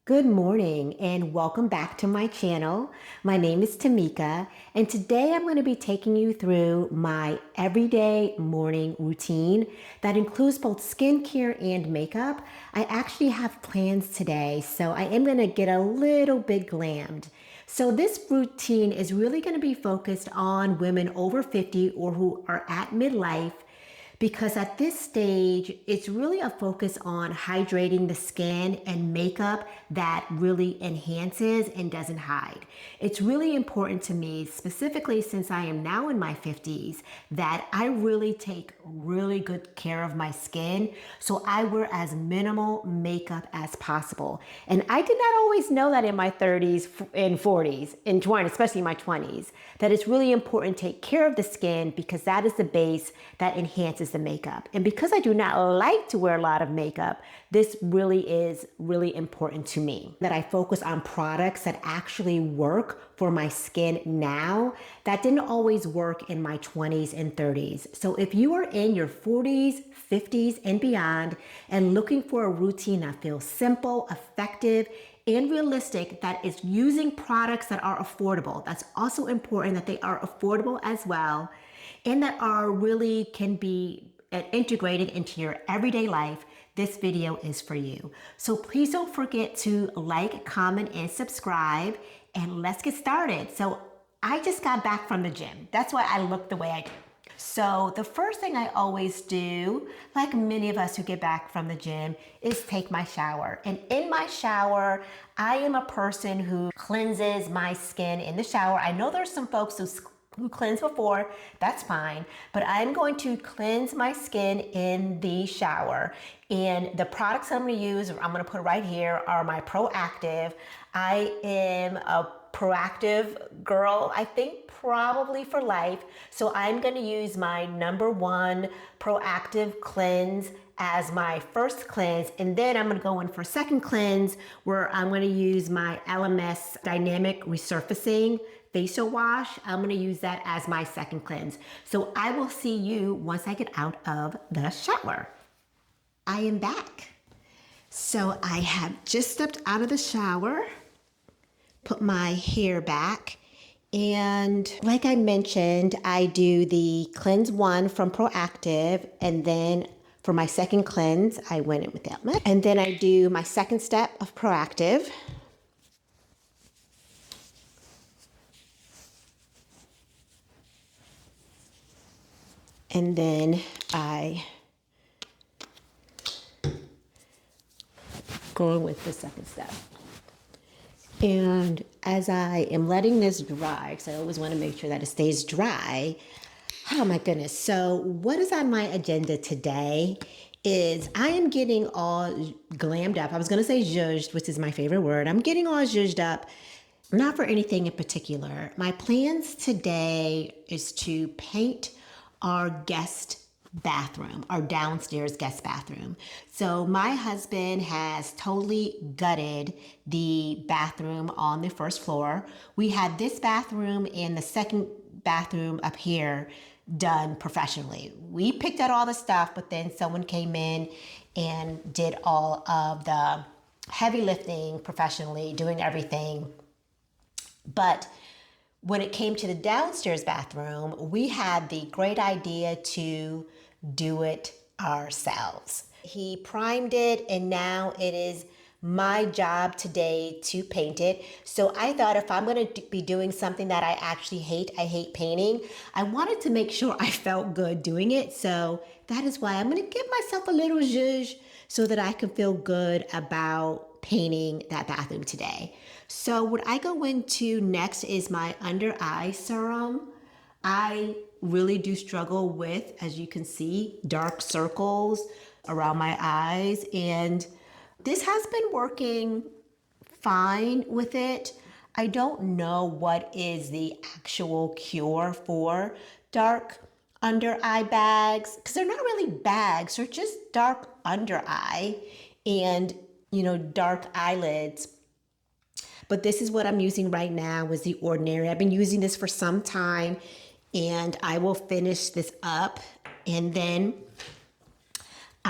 Good morning and welcome back to my channel. My name is Tamika and today I'm going to be taking you through my everyday morning routine that includes both skincare and makeup. I actually have plans today, so I am going to get a little bit glammed. So this routine is really going to be focused on women over 50 or who are at midlife, because at this stage, it's really a focus on hydrating the skin and makeup that really enhances and doesn't hide. It's really important to me, specifically since I am now in my 50s, that I really take really good care of my skin. So I wear as minimal makeup as possible. And I did not always know that in my 30s and 40s and 20s, especially my 20s, that it's really important to take care of the skin because that is the base that enhances the makeup. And because I do not like to wear a lot of makeup, this really is really important to me, that I focus on products that actually work for my skin now that didn't always work in my 20s and 30s. So if you are in your 40s, 50s, and beyond and looking for a routine that feels simple, effective, and realistic, that is using products that are affordable. That's also important, that they are affordable as well, and that are really can be integrated into your everyday life. This video is for you. So please don't forget to like, comment, and subscribe, and let's get started. So I just got back from the gym. That's why I look the way I do. So the first thing I always do, like many of us who get back from the gym, is take my shower. And in my shower, I am a person who cleanses my skin in the shower. I know there's some folks who cleanse before, that's fine, but I'm going to cleanse my skin in the shower. And the products I'm going to use, I'm going to put right here, are my Proactive. I am a Proactive girl, I think probably for life. So I'm going to use my #1 Proactive cleanse as my first cleanse, and then I'm going to go in for a second cleanse where I'm going to use my LMS Dynamic Resurfacing facial wash. I'm going to use that as my second cleanse. So I will see you once I get out of the shower. I am back. So I have just stepped out of the shower, put my hair back, and like I mentioned, I do the cleanse 1 from Proactive, and then for my second cleanse, I went in with the Element. And then I do my second step of Proactive. And then I go in with the second step. And as I am letting this dry, because I always want to make sure that it stays dry, oh my goodness. So what is on my agenda today is I am getting all glammed up. I was going to say zhuzhed, which is my favorite word. I'm getting all zhuzhed up, not for anything in particular. My plans today is to paint our guest bathroom, our downstairs guest bathroom. So my husband has totally gutted the bathroom on the first floor. We had this bathroom and the second bathroom up here done professionally. We picked out all the stuff, but then someone came in and did all of the heavy lifting professionally, doing everything. But when it came to the downstairs bathroom, we had the great idea to do it ourselves. He primed it, and now it is my job today to paint it. So I thought if I'm going to be doing something that I actually hate, I hate painting, I wanted to make sure I felt good doing it. So that is why I'm going to give myself a little zhuzh so that I can feel good about painting that bathroom today. So what I go into next is my under eye serum. I really do struggle with, as you can see, dark circles around my eyes, and this has been working fine with it. I don't know what is the actual cure for dark under eye bags, because they're not really bags, they're just dark under eye and, dark eyelids. But this is what I'm using right now, is the Ordinary. I've been using this for some time, and I will finish this up, and then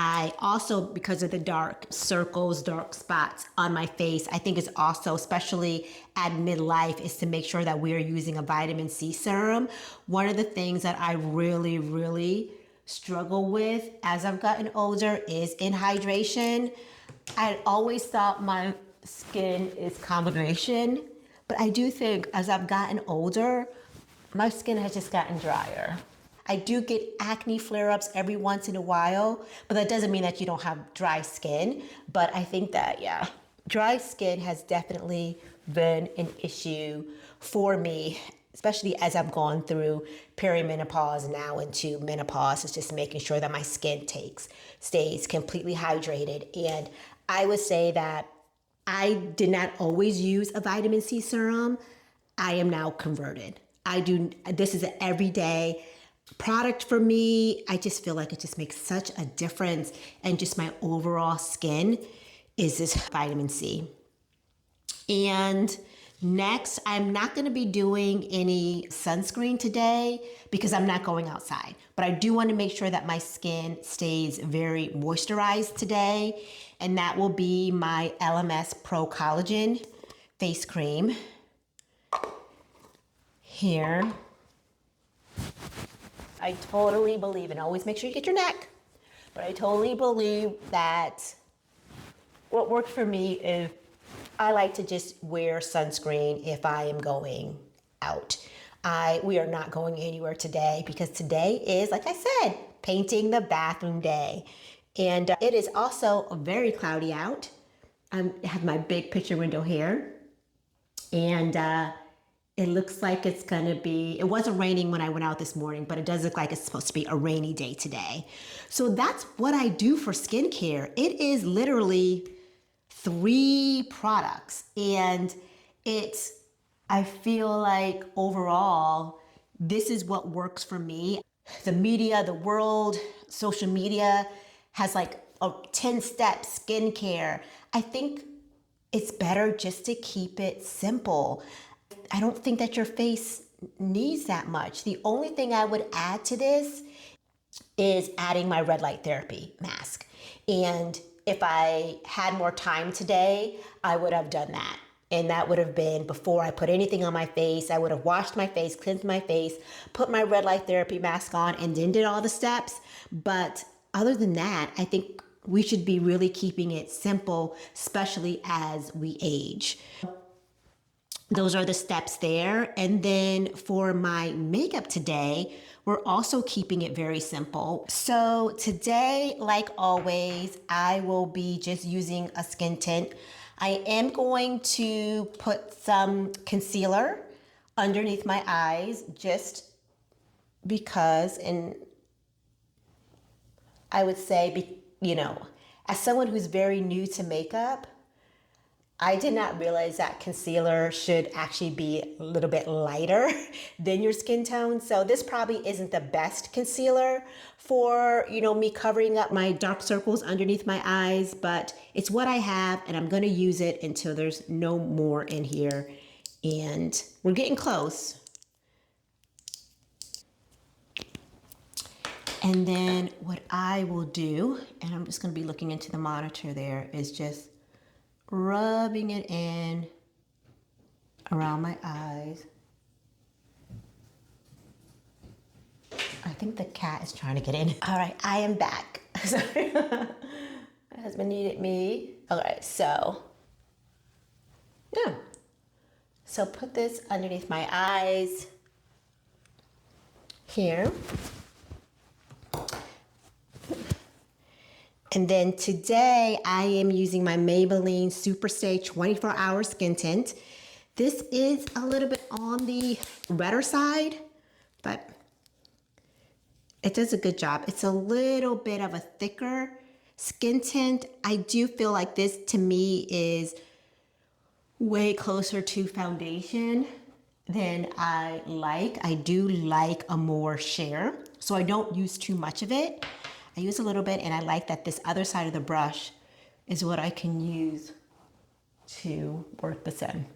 I also, because of the dark circles, dark spots on my face, I think it's also, especially at midlife, is to make sure that we're using a vitamin C serum. One of the things that I really, really struggle with as I've gotten older is in hydration. I always thought my skin is combination, but I do think as I've gotten older, my skin has just gotten drier. I do get acne flare-ups every once in a while, but that doesn't mean that you don't have dry skin. But I think that, yeah, dry skin has definitely been an issue for me, especially as I've gone through perimenopause now into menopause. It's just making sure that my skin stays completely hydrated. And I would say that I did not always use a vitamin C serum. I am now converted. This is an everyday product for me. I just feel like it just makes such a difference, and just my overall skin is this vitamin C. And next, I'm not going to be doing any sunscreen today because I'm not going outside, but I do want to make sure that my skin stays very moisturized today, and that will be my LMS Pro Collagen face cream here. I totally believe, and always make sure you get your neck, but I totally believe that what works for me is I like to just wear sunscreen if I am going out. We are not going anywhere today because today is, like I said, painting the bathroom day. And it is also very cloudy out. I have my big picture window here. And it looks like it's gonna be, it wasn't raining when I went out this morning, but it does look like it's supposed to be a rainy day today. So that's what I do for skincare. It is literally 3 products. And I feel like overall, this is what works for me. The media, the world, social media has like a 10-step skincare. I think it's better just to keep it simple. I don't think that your face needs that much. The only thing I would add to this is adding my red light therapy mask. And if I had more time today, I would have done that. And that would have been before I put anything on my face. I would have washed my face, cleansed my face, put my red light therapy mask on, and then did all the steps. But other than that, I think we should be really keeping it simple, especially as we age. Those are the steps there. And then for my makeup today, we're also keeping it very simple. So today, like always, I will be just using a skin tint. I am going to put some concealer underneath my eyes just because, and I would say, as someone who's very new to makeup, I did not realize that concealer should actually be a little bit lighter than your skin tone. So this probably isn't the best concealer for, me covering up my dark circles underneath my eyes, but it's what I have, and I'm gonna use it until there's no more in here. And we're getting close. And then what I will do, and I'm just gonna be looking into the monitor there, is just rubbing it in around my eyes. I think the cat is trying to get in. All right, I am back. Sorry. My husband needed me. All right, so, yeah. So put this underneath my eyes here. And then today I am using my Maybelline Superstay 24-Hour Skin Tint. This is a little bit on the redder side, but it does a good job. It's a little bit of a thicker skin tint. I do feel like this to me is way closer to foundation than I like. I do like a more sheer, so I don't use too much of it. I use a little bit, and I like that this other side of the brush is what I can use to work this in.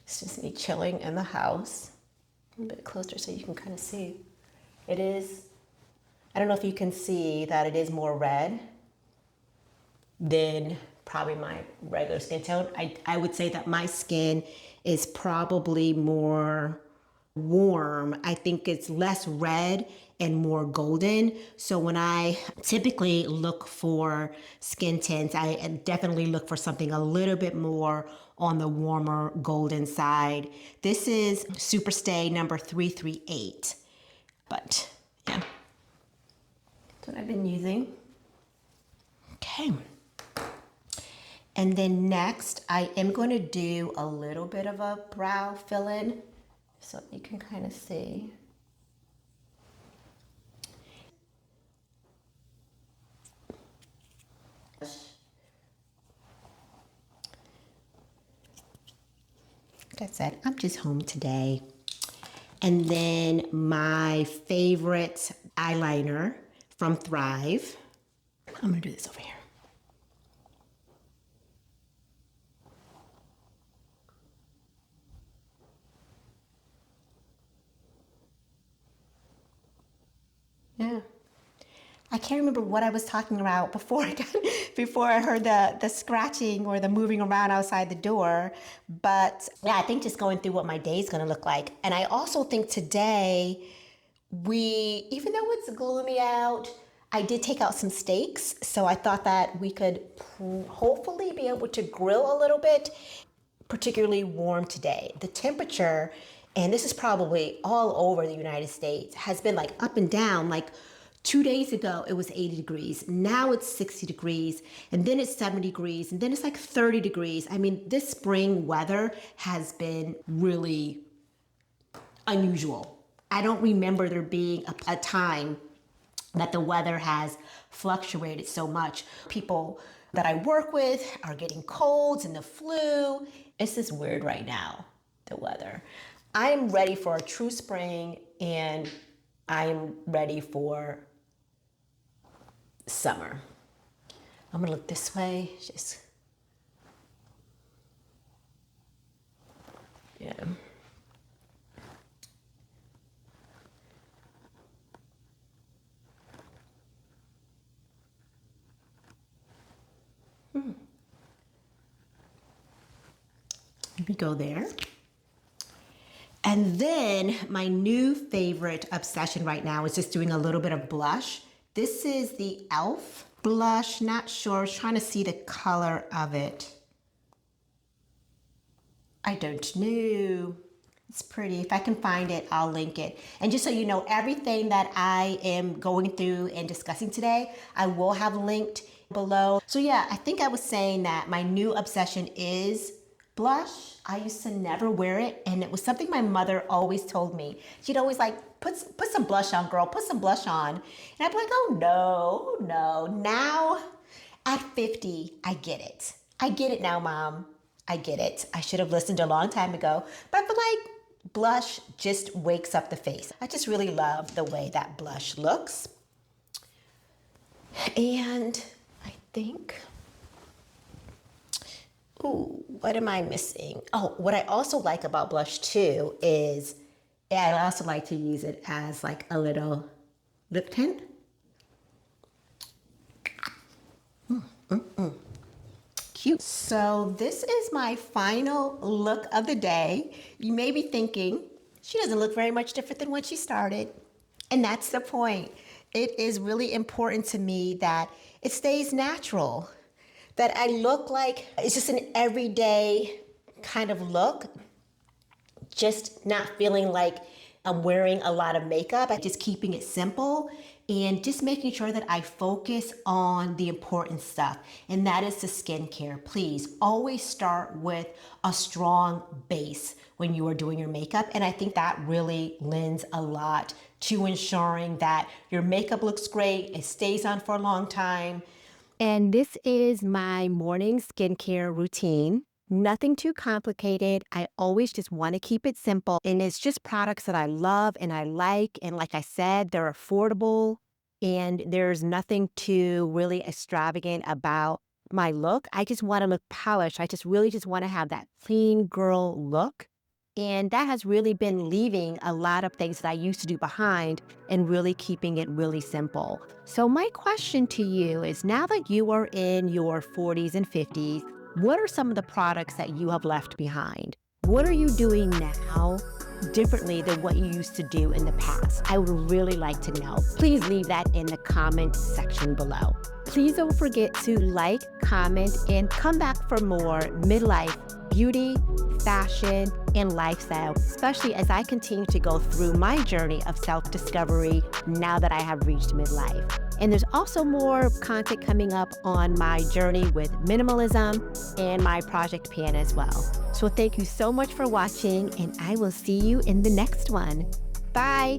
It's just me chilling in the house. A bit closer so you can kind of see. It is, I don't know if you can see that it is more red than probably my regular skin tone. I would say that my skin is probably more warm. I think it's less red and more golden. So when I typically look for skin tints, I definitely look for something a little bit more on the warmer golden side. This is Superstay number 338. But yeah, that's what I've been using. Okay. And then next, I am going to do a little bit of a brow fill-in so you can kind of see. Like I said, I'm just home today. And then my favorite eyeliner from Thrive. I'm going to do this over here. Yeah. I can't remember what I was talking about before I heard the scratching or the moving around outside the door. But yeah, I think just going through what my day is going to look like. And I also think today even though it's gloomy out, I did take out some steaks. So I thought that we could hopefully be able to grill a little bit, particularly warm today. The temperature, and this is probably all over the United States, has been like up and down. Like 2 days ago, it was 80 degrees. Now it's 60 degrees, and then it's 70 degrees, and then it's like 30 degrees. I mean, this spring weather has been really unusual. I don't remember there being a time that the weather has fluctuated so much. People that I work with are getting colds and the flu. It's just weird right now, the weather. I'm ready for a true spring, and I'm ready for summer. I'm gonna look this way, just, yeah. Let me go there. And then my new favorite obsession right now is just doing a little bit of blush. This is the e.l.f. blush, not sure, I was trying to see the color of it. I don't know. It's pretty. If I can find it, I'll link it. And just so you know, everything that I am going through and discussing today, I will have linked below. So yeah, I think I was saying that my new obsession is blush. I used to never wear it, and it was something my mother always told me. She'd always like, put some blush on, girl, put some blush on. And I'd be like, oh no. Now at 50, I get it. I get it now, Mom. I get it. I should have listened a long time ago, but I feel like blush just wakes up the face. I just really love the way that blush looks. And I think, ooh, what am I missing? Oh, what I also like about blush too is I also like to use it as like a little lip tint. Cute. So this is my final look of the day. You may be thinking, she doesn't look very much different than when she started. And that's the point. It is really important to me that it stays natural, that I look like it's just an everyday kind of look, just not feeling like I'm wearing a lot of makeup. I'm just keeping it simple and just making sure that I focus on the important stuff, and that is the skincare. Please always start with a strong base when you are doing your makeup, and I think that really lends a lot to ensuring that your makeup looks great, it stays on for a long time. And this is my morning skincare routine. Nothing too complicated. I always just want to keep it simple. And it's just products that I love and I like. And like I said, they're affordable and there's nothing too really extravagant about my look. I just want to look polished. I just really just want to have that clean girl look. And that has really been leaving a lot of things that I used to do behind and really keeping it really simple. So my question to you is, now that you are in your 40s and 50s, what are some of the products that you have left behind? What are you doing now differently than what you used to do in the past? I would really like to know. Please leave that in the comment section below. Please don't forget to like, comment, and come back for more midlife beauty, fashion, and lifestyle, especially as I continue to go through my journey of self-discovery now that I have reached midlife. And there's also more content coming up on my journey with minimalism and my project pan as well. So thank you so much for watching, and I will see you in the next one. Bye.